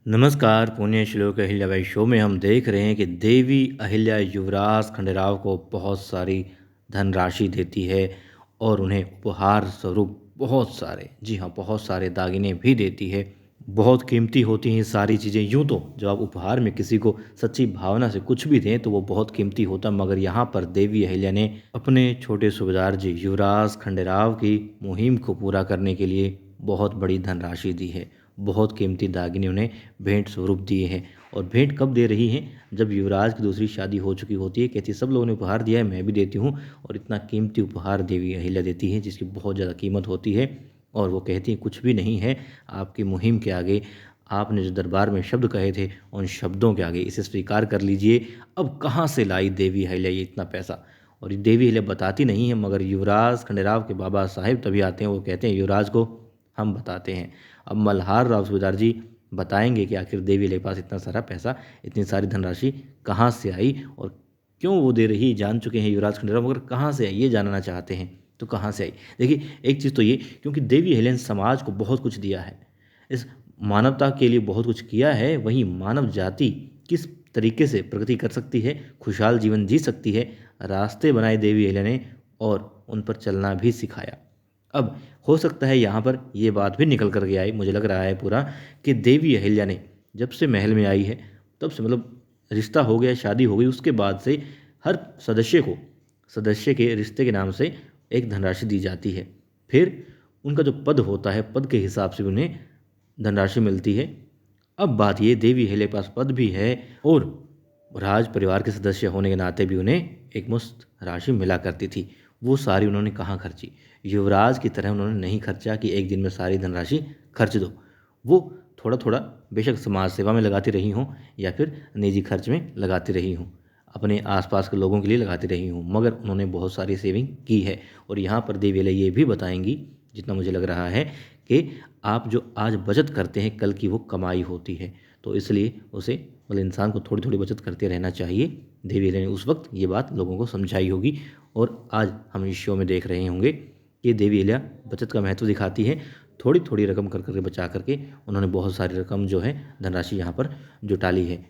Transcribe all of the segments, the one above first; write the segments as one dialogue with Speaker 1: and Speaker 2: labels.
Speaker 1: नमस्कार, पुण्य श्लोक अहिल्याबाई शो में हम देख रहे हैं कि देवी अहिल्या युवराज खंडेराव को बहुत सारी धनराशि देती है और उन्हें उपहार स्वरूप बहुत सारे दागिने भी देती है। बहुत कीमती होती हैं ये सारी चीज़ें। यूँ तो जब आप उपहार में किसी को सच्ची भावना से कुछ भी दें तो वो बहुत कीमती होता, मगर यहाँ पर देवी अहिल्या ने अपने छोटे सूबेदार जी युवराज खंडेराव की मुहिम को पूरा करने के लिए बहुत बड़ी धनराशि दी है। बहुत कीमती दागिने उन्हें भेंट स्वरूप दिए हैं। और भेंट कब दे रही हैं? जब युवराज की दूसरी शादी हो चुकी होती है। कहती है सब लोगों ने उपहार दिया है, मैं भी देती हूँ। और इतना कीमती उपहार देवी अहिल्या देती है जिसकी बहुत ज़्यादा कीमत होती है। और वो कहती हैं कुछ भी नहीं है आपकी मुहिम के आगे। आपने जो दरबार में शब्द कहे थे उन शब्दों के आगे इसे स्वीकार कर लीजिए। अब कहाँ से लाई देवी अहिल्या ये इतना पैसा? और ये देवी अहिल्या बताती नहीं है, मगर युवराज खंडेराव के बाबा साहेब तभी आते हैं। वो कहते हैं युवराज को हम बताते हैं। अब मल्हार राव सूबेदार जी बताएंगे कि आखिर देवी के पास इतना सारा पैसा, इतनी सारी धनराशि कहाँ से आई और क्यों वो दे रही। जान चुके हैं युवराज खंडेराव, मगर कहाँ से आई ये जानना चाहते हैं। तो कहाँ से आई? देखिए, एक चीज़ तो ये, क्योंकि देवी अहिल्या ने समाज को बहुत कुछ दिया है, इस मानवता के लिए बहुत कुछ किया है। वहीं मानव जाति किस तरीके से प्रगति कर सकती है, खुशहाल जीवन जी सकती है, रास्ते बनाए देवी अहिल्या ने और उन पर चलना भी सिखाया। अब हो सकता है यहाँ पर ये बात भी निकल कर के आई, मुझे लग रहा है पूरा, कि देवी अहिल्या ने जब से महल में आई है तब से, मतलब रिश्ता हो गया, शादी हो गई, उसके बाद से हर सदस्य को सदस्य के रिश्ते के नाम से एक धनराशि दी जाती है। फिर उनका जो पद होता है, पद के हिसाब से उन्हें धनराशि मिलती है। अब बात ये, देवी अहिल्या के पास पद भी है और राज परिवार के सदस्य होने के नाते भी उन्हें एक मुश्त राशि मिला करती थी। वो सारी उन्होंने कहाँ खर्ची? युवराज की तरह उन्होंने नहीं खर्चा कि एक दिन में सारी धनराशि खर्च दो। वो थोड़ा थोड़ा बेशक समाज सेवा में लगाती रही हों या फिर निजी खर्च में लगाती रही हों, अपने आसपास के लोगों के लिए लगाती रही हों, मगर उन्होंने बहुत सारी सेविंग की है। और यहाँ पर देवी अहिल्या ये भी बताएंगी, जितना मुझे लग रहा है, कि आप जो आज बचत करते हैं कल की वो कमाई होती है। तो इसलिए उसे, मतलब इंसान को थोड़ी थोड़ी बचत करते रहना चाहिए। देवी अहिल्या ने उस वक्त ये बात लोगों को समझाई होगी और आज हम इस शो में देख रहे होंगे कि देवी अहिल्या बचत का महत्व दिखाती है। थोड़ी थोड़ी रकम कर करके बचा करके उन्होंने बहुत सारी रकम जो है धनराशि यहाँ पर जुटा ली है।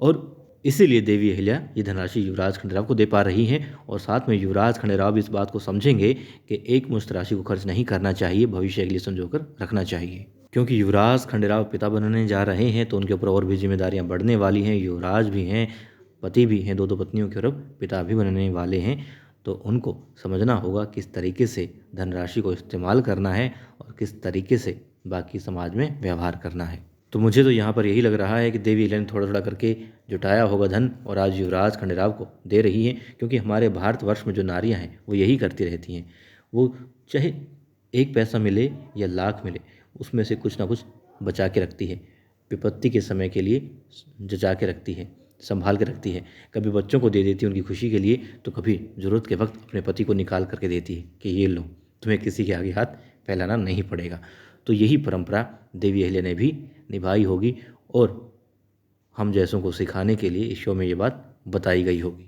Speaker 1: और इसीलिए देवी अहिल्या ये धनराशि युवराज खंडेराव को दे पा रही हैं। और साथ में युवराज खंडेराव भी इस बात को समझेंगे कि एक मुश्त राशि को खर्च नहीं करना चाहिए, भविष्य के लिए संजोकर रखना चाहिए। क्योंकि युवराज खंडेराव पिता बनने जा रहे हैं तो उनके ऊपर और भी जिम्मेदारियां बढ़ने वाली हैं। युवराज भी हैं, पति भी हैं, दो पत्नियों के, और अब पिता भी बनने वाले हैं। तो उनको समझना होगा किस तरीके से धनराशि को इस्तेमाल करना है और किस तरीके से बाकी समाज में व्यवहार करना है। तो मुझे तो यहाँ पर यही लग रहा है कि देवी अहिल्या ने थोड़ा थोड़ा करके जुटाया होगा धन और आज युवराज खंडेराव को दे रही हैं। क्योंकि हमारे भारतवर्ष में जो नारियाँ हैं वो यही करती रहती हैं। वो चाहे एक पैसा मिले या लाख मिले, उसमें से कुछ ना कुछ बचा के रखती है, विपत्ति के समय के लिए जचा के रखती है, संभाल के रखती है। कभी बच्चों को दे देती है उनकी खुशी के लिए, तो कभी ज़रूरत के वक्त अपने पति को निकाल करके देती है कि ये लो, तुम्हें किसी के आगे हाथ फैलाना नहीं पड़ेगा। तो यही परंपरा देवी अहिल्या ने भी निभाई होगी और हम जैसों को सिखाने के लिए इस शो में ये बात बताई गई होगी।